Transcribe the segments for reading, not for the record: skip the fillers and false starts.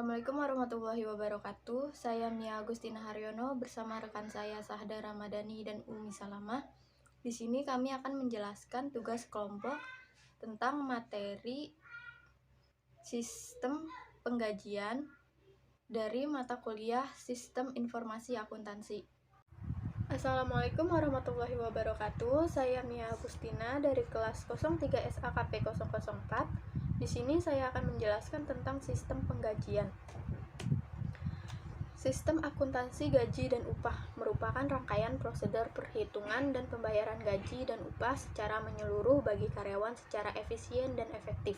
Assalamualaikum warahmatullahi wabarakatuh. Saya Mia Agustina Haryono bersama rekan saya Sahda Ramadhani dan Umi Salamah. Di sini kami akan menjelaskan tugas kelompok tentang materi sistem penggajian dari mata kuliah Sistem Informasi Akuntansi. Assalamualaikum warahmatullahi wabarakatuh. Saya Mia Agustina dari kelas 03 SAKP 004. Di sini saya akan menjelaskan tentang sistem penggajian. Sistem akuntansi gaji dan upah merupakan rangkaian prosedur perhitungan dan pembayaran gaji dan upah secara menyeluruh bagi karyawan secara efisien dan efektif.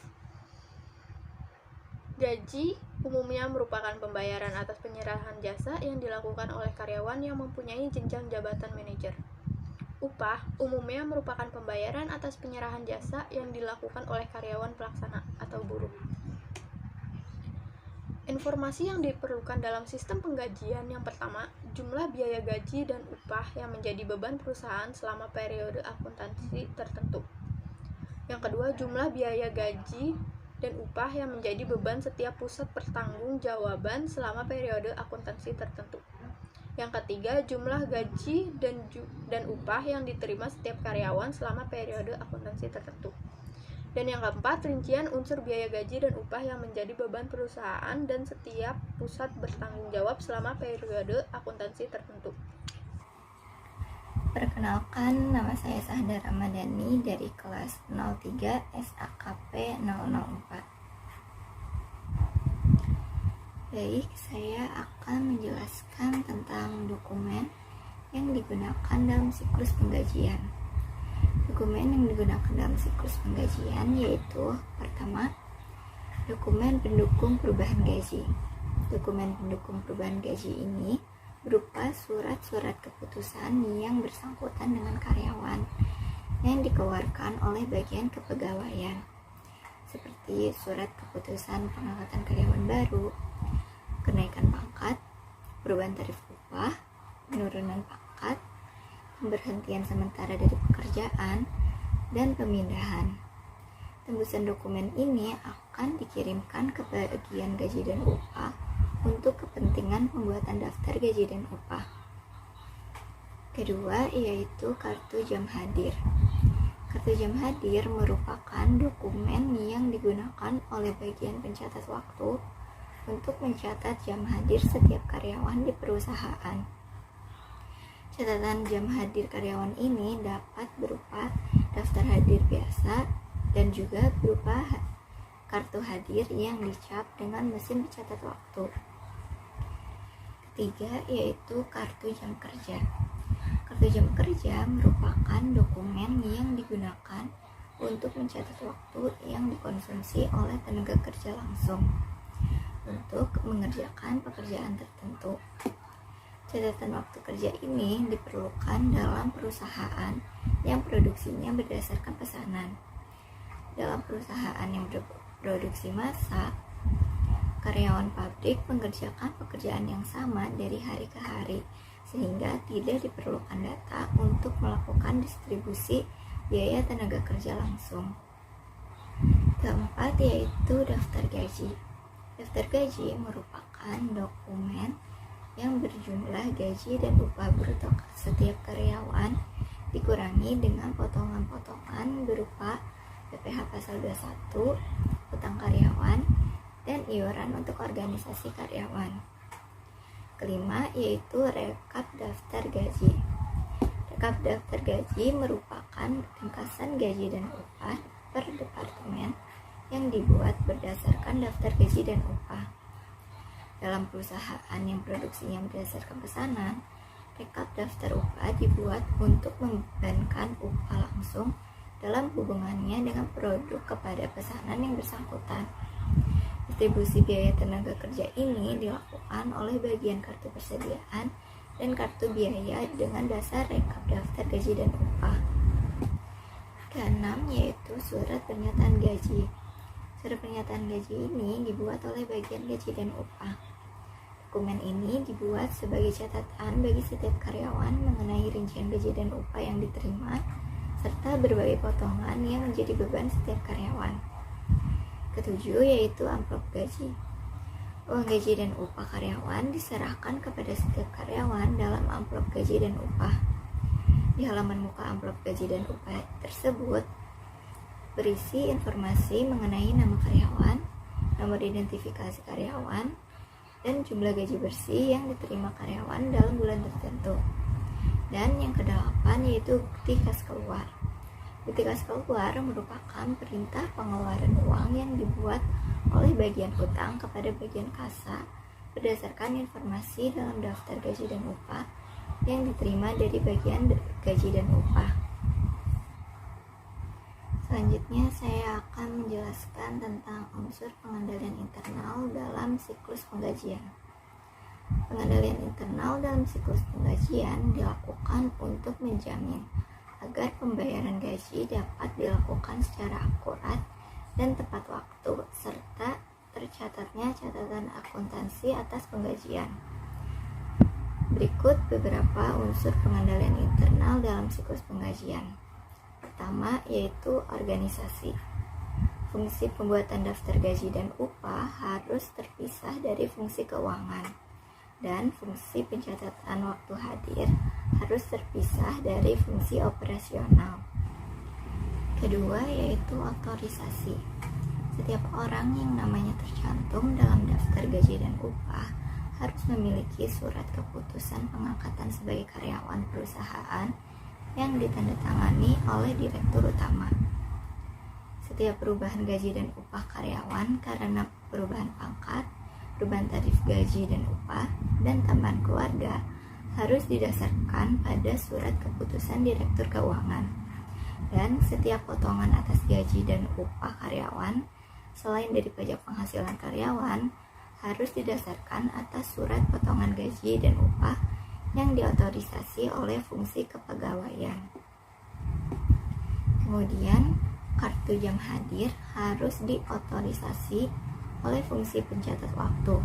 Gaji umumnya merupakan pembayaran atas penyerahan jasa yang dilakukan oleh karyawan yang mempunyai jenjang jabatan manajer. Upah umumnya merupakan pembayaran atas penyerahan jasa yang dilakukan oleh karyawan pelaksana atau buruh. Informasi yang diperlukan dalam sistem penggajian yang pertama, jumlah biaya gaji dan upah yang menjadi beban perusahaan selama periode akuntansi tertentu. Yang kedua, jumlah biaya gaji dan upah yang menjadi beban setiap pusat pertanggungjawaban selama periode akuntansi tertentu. Yang ketiga, jumlah gaji dan upah yang diterima setiap karyawan selama periode akuntansi tertentu. Dan yang keempat, rincian unsur biaya gaji dan upah yang menjadi beban perusahaan dan setiap pusat bertanggung jawab selama periode akuntansi tertentu. Perkenalkan, nama saya Sahda Ramadhani dari kelas 03 SAKP 004. Baik, saya akan menjelaskan tentang dokumen yang digunakan dalam siklus penggajian. Dokumen yang digunakan dalam siklus penggajian yaitu pertama, dokumen pendukung perubahan gaji. Dokumen pendukung perubahan gaji ini berupa surat-surat keputusan yang bersangkutan dengan karyawan yang dikeluarkan oleh bagian kepegawaian, seperti surat keputusan pengangkatan karyawan baru, kenaikan pangkat, perubahan tarif upah, penurunan pangkat, pemberhentian sementara dari pekerjaan, dan pemindahan. Tembusan dokumen ini akan dikirimkan ke bagian gaji dan upah untuk kepentingan pembuatan daftar gaji dan upah. Kedua, yaitu kartu jam hadir. Kartu jam hadir merupakan dokumen yang digunakan oleh bagian pencatat waktu untuk mencatat jam hadir setiap karyawan di perusahaan. Catatan jam hadir karyawan ini dapat berupa daftar hadir biasa dan juga berupa kartu hadir yang dicap dengan mesin pencatat waktu. Ketiga, yaitu kartu jam kerja. Kartu jam kerja merupakan dokumen yang digunakan untuk mencatat waktu yang dikonsumsi oleh tenaga kerja langsung untuk mengerjakan pekerjaan tertentu. Catatan waktu kerja ini diperlukan dalam perusahaan yang produksinya berdasarkan pesanan. Dalam perusahaan yang berproduksi massal, karyawan pabrik mengerjakan pekerjaan yang sama dari hari ke hari, sehingga tidak diperlukan data untuk melakukan distribusi biaya tenaga kerja langsung. Keempat, yaitu daftar gaji. Daftar gaji merupakan dokumen yang berjumlah gaji dan upah bruto setiap karyawan dikurangi dengan potongan-potongan berupa PPh pasal 21, utang karyawan, dan iuran untuk organisasi karyawan. Kelima, yaitu rekap daftar gaji. Rekap daftar gaji merupakan ringkasan gaji dan upah per departemen yang dibuat berdasarkan daftar gaji dan upah. Dalam perusahaan yang produksinya berdasarkan pesanan, rekap daftar upah dibuat untuk membebankan upah langsung dalam hubungannya dengan produk kepada pesanan yang bersangkutan. Distribusi biaya tenaga kerja ini dilakukan oleh bagian kartu persediaan dan kartu biaya dengan dasar rekap daftar gaji dan upah. Keenam, yaitu surat pernyataan gaji. Surat pernyataan gaji ini dibuat oleh bagian gaji dan upah. Dokumen ini dibuat sebagai catatan bagi setiap karyawan mengenai rincian gaji dan upah yang diterima, serta berbagai potongan yang menjadi beban setiap karyawan. Ketujuh, yaitu amplop gaji. Uang gaji dan upah karyawan diserahkan kepada setiap karyawan dalam amplop gaji dan upah. Di halaman muka amplop gaji dan upah tersebut berisi informasi mengenai nama karyawan, nomor identifikasi karyawan, dan jumlah gaji bersih yang diterima karyawan dalam bulan tertentu. Dan yang kedelapan yaitu bukti kas keluar. Bukti kas keluar merupakan perintah pengeluaran uang yang dibuat oleh bagian utang kepada bagian kasa berdasarkan informasi dalam daftar gaji dan upah yang diterima dari bagian gaji dan upah. Selanjutnya saya akan menjelaskan tentang unsur pengendalian internal dalam siklus penggajian. Pengendalian internal dalam siklus penggajian dilakukan untuk menjamin agar pembayaran gaji dapat dilakukan secara akurat dan tepat waktu, serta tercatatnya catatan akuntansi atas penggajian. Berikut beberapa unsur pengendalian internal dalam siklus penggajian. Pertama, yaitu organisasi. Fungsi pembuatan daftar gaji dan upah harus terpisah dari fungsi keuangan, dan fungsi pencatatan waktu hadir harus terpisah dari fungsi operasional. Kedua, yaitu otorisasi. Setiap orang yang namanya tercantum dalam daftar gaji dan upah harus memiliki surat keputusan pengangkatan sebagai karyawan perusahaan yang ditandatangani oleh direktur utama. Setiap perubahan gaji dan upah karyawan karena perubahan pangkat, perubahan tarif gaji dan upah, dan tambahan keluarga harus didasarkan pada surat keputusan direktur keuangan. Dan setiap potongan atas gaji dan upah karyawan selain dari pajak penghasilan karyawan harus didasarkan atas surat potongan gaji dan upah yang diotorisasi oleh fungsi kepegawaian. Kemudian, kartu jam hadir harus diotorisasi oleh fungsi pencatat waktu.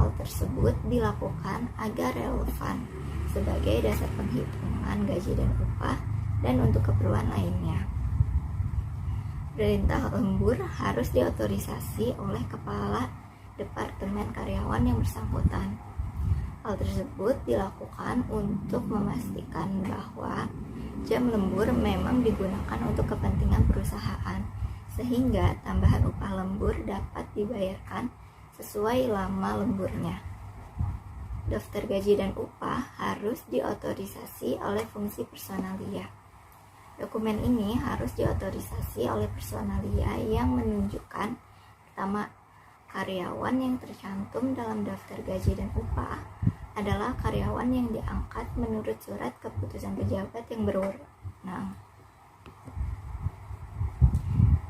Hal tersebut dilakukan agar relevan sebagai dasar penghitungan gaji dan upah dan untuk keperluan lainnya. Perintah lembur harus diotorisasi oleh kepala departemen karyawan yang bersangkutan. Hal tersebut dilakukan untuk memastikan bahwa jam lembur memang digunakan untuk kepentingan perusahaan, sehingga tambahan upah lembur dapat dibayarkan sesuai lama lemburnya. Daftar gaji dan upah harus diotorisasi oleh fungsi personalia. Dokumen ini harus diotorisasi oleh personalia yang menunjukkan pertama, karyawan yang tercantum dalam daftar gaji dan upah adalah karyawan yang diangkat menurut surat keputusan pejabat yang berwenang.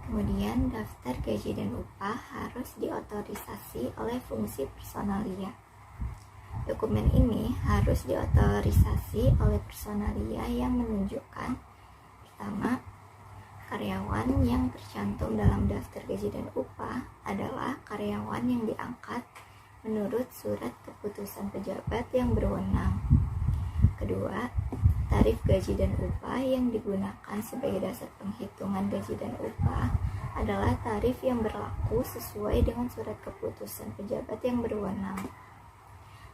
Kemudian, daftar gaji dan upah harus diotorisasi oleh fungsi personalia. Dokumen ini harus diotorisasi oleh personalia yang menunjukkan pertama, karyawan yang tercantum dalam daftar gaji dan upah adalah karyawan yang diangkat menurut surat keputusan pejabat yang berwenang. Kedua, tarif gaji dan upah yang digunakan sebagai dasar penghitungan gaji dan upah adalah tarif yang berlaku sesuai dengan surat keputusan pejabat yang berwenang.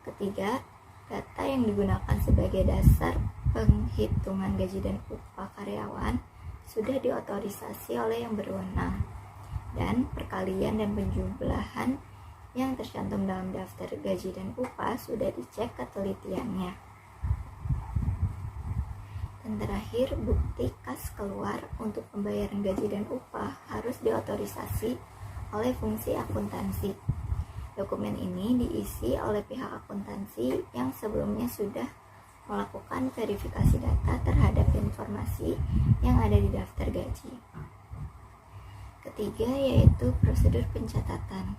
Ketiga, data yang digunakan sebagai dasar penghitungan gaji dan upah karyawan sudah diotorisasi oleh yang berwenang, dan perkalian dan penjumlahan yang tercantum dalam daftar gaji dan upah sudah dicek ketelitiannya. Dan terakhir, bukti kas keluar untuk pembayaran gaji dan upah harus diotorisasi oleh fungsi akuntansi. Dokumen ini diisi oleh pihak akuntansi yang sebelumnya sudah melakukan verifikasi data terhadap informasi yang ada di daftar gaji. Ketiga, yaitu prosedur pencatatan.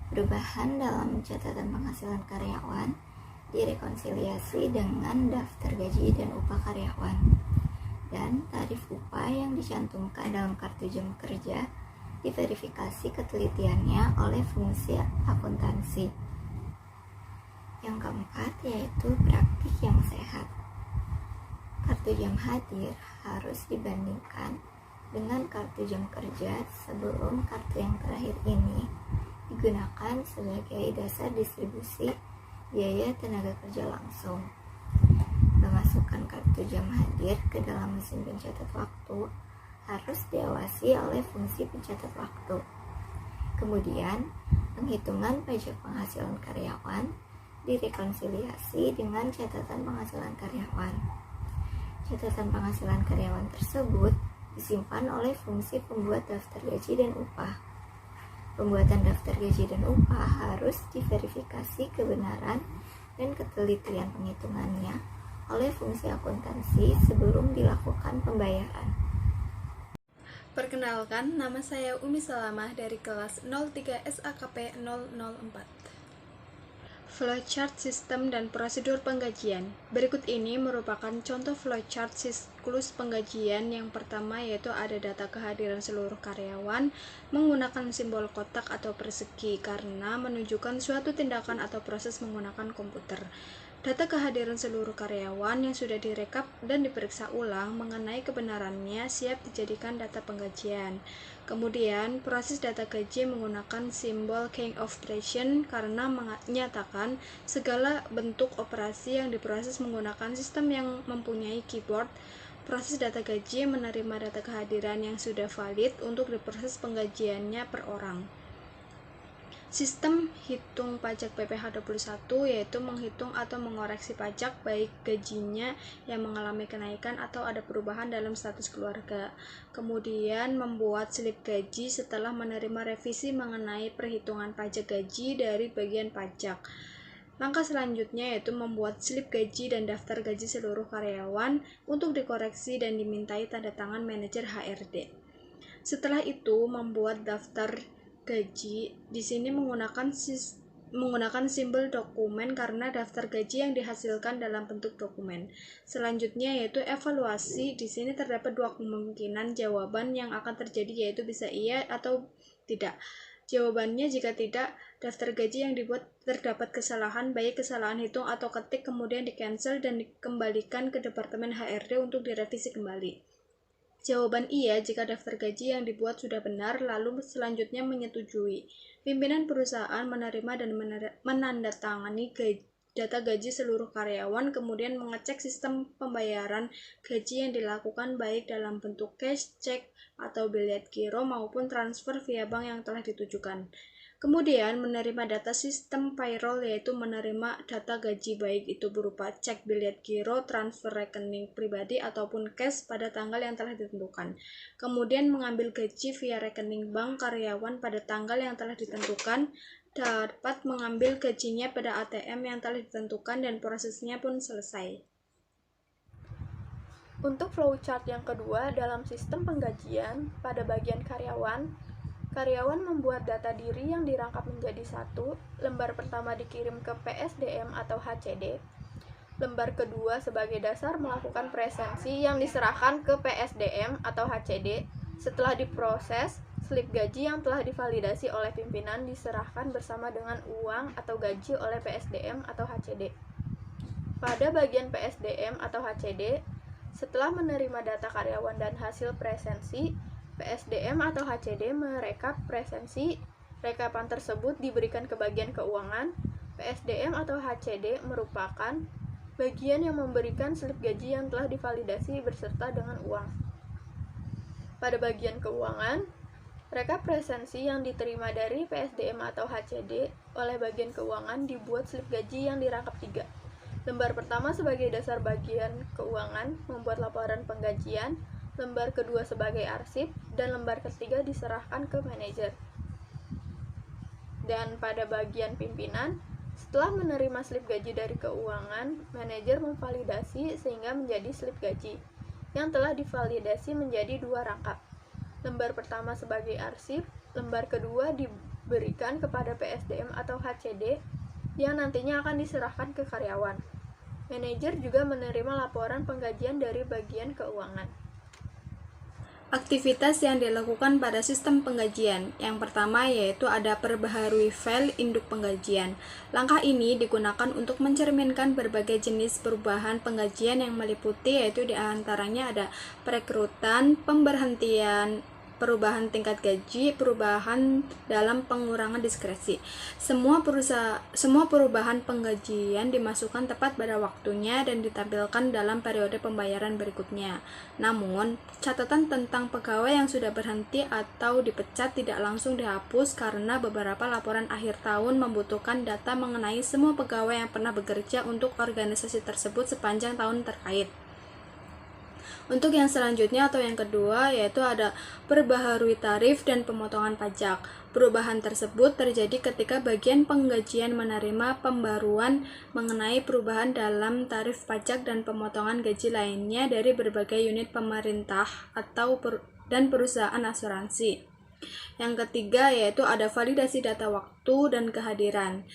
Perubahan dalam catatan penghasilan karyawan direkonsiliasi dengan daftar gaji dan upah karyawan, dan tarif upah yang dicantumkan dalam kartu jam kerja diverifikasi ketelitiannya oleh fungsi akuntansi. Yang keempat, yaitu praktik yang sehat. Kartu jam hadir harus dibandingkan dengan kartu jam kerja sebelum kartu yang terakhir ini digunakan sebagai dasar distribusi biaya tenaga kerja langsung. Memasukkan kartu jam hadir ke dalam mesin pencatat waktu harus diawasi oleh fungsi pencatat waktu. Kemudian, penghitungan pajak penghasilan karyawan direkonsiliasi dengan catatan penghasilan karyawan. Catatan penghasilan karyawan tersebut disimpan oleh fungsi pembuat daftar gaji dan upah. Pembuatan daftar gaji dan upah harus diverifikasi kebenaran dan ketelitian penghitungannya oleh fungsi akuntansi sebelum dilakukan pembayaran. Perkenalkan, nama saya Umi Salamah dari kelas 03 SAKP 004. Flowchart sistem dan prosedur penggajian. Berikut ini merupakan contoh flowchart siklus penggajian. Yang pertama yaitu ada data kehadiran seluruh karyawan menggunakan simbol kotak atau persegi karena menunjukkan suatu tindakan atau proses menggunakan komputer. Data kehadiran seluruh karyawan yang sudah direkap dan diperiksa ulang mengenai kebenarannya siap dijadikan data penggajian. Kemudian, proses data gaji menggunakan simbol King of Operation karena menyatakan segala bentuk operasi yang diproses menggunakan sistem yang mempunyai keyboard. Proses data gaji menerima data kehadiran yang sudah valid untuk diproses penggajiannya per orang. Sistem hitung pajak PPh 21 yaitu menghitung atau mengoreksi pajak baik gajinya yang mengalami kenaikan atau ada perubahan dalam status keluarga. Kemudian membuat slip gaji setelah menerima revisi mengenai perhitungan pajak gaji dari bagian pajak. Langkah selanjutnya yaitu membuat slip gaji dan daftar gaji seluruh karyawan untuk dikoreksi dan dimintai tanda tangan manajer HRD. Setelah itu membuat daftar gaji. Di sini menggunakan simbol dokumen karena daftar gaji yang dihasilkan dalam bentuk dokumen. Selanjutnya yaitu evaluasi. Di sini terdapat dua kemungkinan jawaban yang akan terjadi yaitu bisa iya atau tidak. Jawabannya jika tidak, daftar gaji yang dibuat terdapat kesalahan, baik kesalahan hitung atau ketik, kemudian di-cancel dan dikembalikan ke Departemen HRD untuk direvisi kembali. Jawaban iya jika daftar gaji yang dibuat sudah benar, lalu selanjutnya menyetujui. Pimpinan perusahaan menerima dan menandatangani data gaji seluruh karyawan, kemudian mengecek sistem pembayaran gaji yang dilakukan baik dalam bentuk cash, cek, atau biliet giro maupun transfer via bank yang telah ditujukan. Kemudian menerima data sistem payroll yaitu menerima data gaji baik itu berupa cek, biliet giro, transfer rekening pribadi ataupun cash pada tanggal yang telah ditentukan. Kemudian mengambil gaji via rekening bank karyawan pada tanggal yang telah ditentukan, dapat mengambil gajinya pada ATM yang telah ditentukan dan prosesnya pun selesai. Untuk flowchart yang kedua dalam sistem penggajian pada bagian karyawan membuat data diri yang dirangkap menjadi satu. Lembar pertama dikirim ke PSDM atau HCD. Lembar kedua sebagai dasar melakukan presensi yang diserahkan ke PSDM atau HCD. Setelah diproses, slip gaji yang telah divalidasi oleh pimpinan diserahkan bersama dengan uang atau gaji oleh PSDM atau HCD. Pada bagian PSDM atau HCD, setelah menerima data karyawan dan hasil presensi, PSDM atau HCD merekap presensi. Rekapan tersebut diberikan ke bagian keuangan. PSDM atau HCD merupakan bagian yang memberikan slip gaji yang telah divalidasi beserta dengan uang. Pada bagian keuangan, rekap presensi yang diterima dari PSDM atau HCD oleh bagian keuangan dibuat slip gaji yang dirangkap 3. Lembar pertama sebagai dasar bagian keuangan membuat laporan penggajian, lembar kedua sebagai arsip, dan lembar ketiga diserahkan ke manajer. Dan pada bagian pimpinan, setelah menerima slip gaji dari keuangan, manajer memvalidasi sehingga menjadi slip gaji yang telah divalidasi menjadi 2 rangkap. Lembar pertama sebagai arsip, lembar kedua diberikan kepada PSDM atau HCD yang nantinya akan diserahkan ke karyawan. Manajer juga menerima laporan penggajian dari bagian keuangan. Aktivitas yang dilakukan pada sistem penggajian. Yang pertama yaitu ada perbaharui file induk penggajian. Langkah ini digunakan untuk mencerminkan berbagai jenis perubahan penggajian yang meliputi yaitu diantaranya ada perekrutan, pemberhentian perubahan tingkat gaji, perubahan dalam pengurangan diskresi. Semua perubahan penggajian dimasukkan tepat pada waktunya dan ditampilkan dalam periode pembayaran berikutnya. Namun, catatan tentang pegawai yang sudah berhenti atau dipecat tidak langsung dihapus karena beberapa laporan akhir tahun membutuhkan data mengenai semua pegawai yang pernah bekerja untuk organisasi tersebut sepanjang tahun terkait. Untuk yang selanjutnya atau yang kedua yaitu ada perbaharui tarif dan pemotongan pajak. Perubahan tersebut terjadi ketika bagian penggajian menerima pembaruan mengenai perubahan dalam tarif pajak dan pemotongan gaji lainnya dari berbagai unit pemerintah dan perusahaan asuransi. Yang ketiga yaitu ada validasi data waktu dan kehadiran.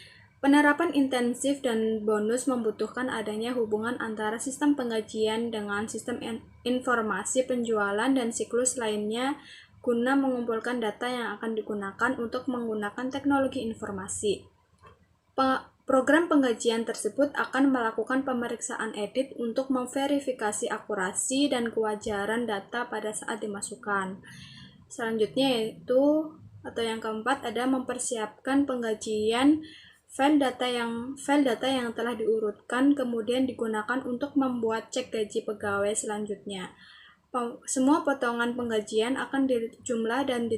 Penerapan intensif dan bonus membutuhkan adanya hubungan antara sistem penggajian dengan sistem informasi penjualan dan siklus lainnya guna mengumpulkan data yang akan digunakan untuk menggunakan teknologi informasi. Program penggajian tersebut akan melakukan pemeriksaan edit untuk memverifikasi akurasi dan kewajaran data pada saat dimasukkan. Selanjutnya yaitu atau yang keempat ada mempersiapkan penggajian. File data yang telah diurutkan kemudian digunakan untuk membuat cek gaji pegawai selanjutnya. Semua potongan penggajian akan dijumlah dan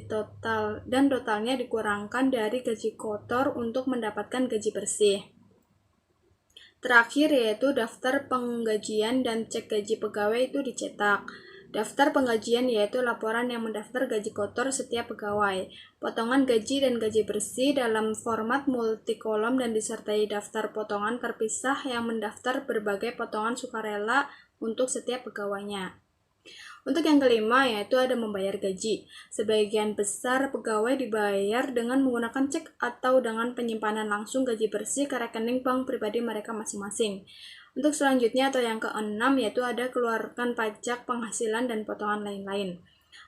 totalnya dikurangkan dari gaji kotor untuk mendapatkan gaji bersih. Terakhir yaitu daftar penggajian dan cek gaji pegawai itu dicetak. Daftar penggajian yaitu laporan yang mendaftar gaji kotor setiap pegawai. Potongan gaji dan gaji bersih dalam format multikolom dan disertai daftar potongan terpisah yang mendaftar berbagai potongan sukarela untuk setiap pegawainya. Untuk yang kelima yaitu ada membayar gaji. Sebagian besar pegawai dibayar dengan menggunakan cek atau dengan penyimpanan langsung gaji bersih ke rekening bank pribadi mereka masing-masing. Untuk selanjutnya atau yang keenam yaitu ada keluarkan pajak, penghasilan, dan potongan lain-lain.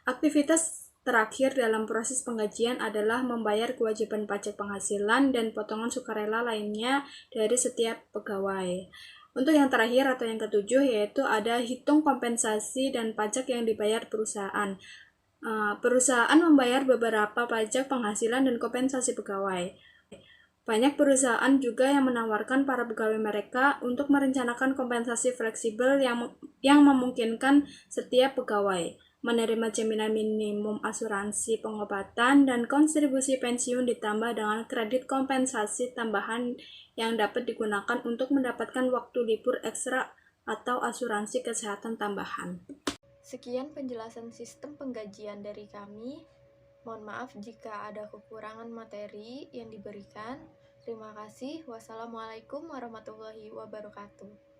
Aktivitas terakhir dalam proses penggajian adalah membayar kewajiban pajak penghasilan dan potongan sukarela lainnya dari setiap pegawai. Untuk yang terakhir atau yang ketujuh yaitu ada hitung kompensasi dan pajak yang dibayar perusahaan. Perusahaan membayar beberapa pajak penghasilan dan kompensasi pegawai. Banyak perusahaan juga yang menawarkan para pegawai mereka untuk merencanakan kompensasi fleksibel yang memungkinkan setiap pegawai menerima jaminan minimum asuransi pengobatan dan kontribusi pensiun ditambah dengan kredit kompensasi tambahan yang dapat digunakan untuk mendapatkan waktu libur ekstra atau asuransi kesehatan tambahan. Sekian penjelasan sistem penggajian dari kami. Mohon maaf jika ada kekurangan materi yang diberikan. Terima kasih. Wassalamualaikum warahmatullahi wabarakatuh.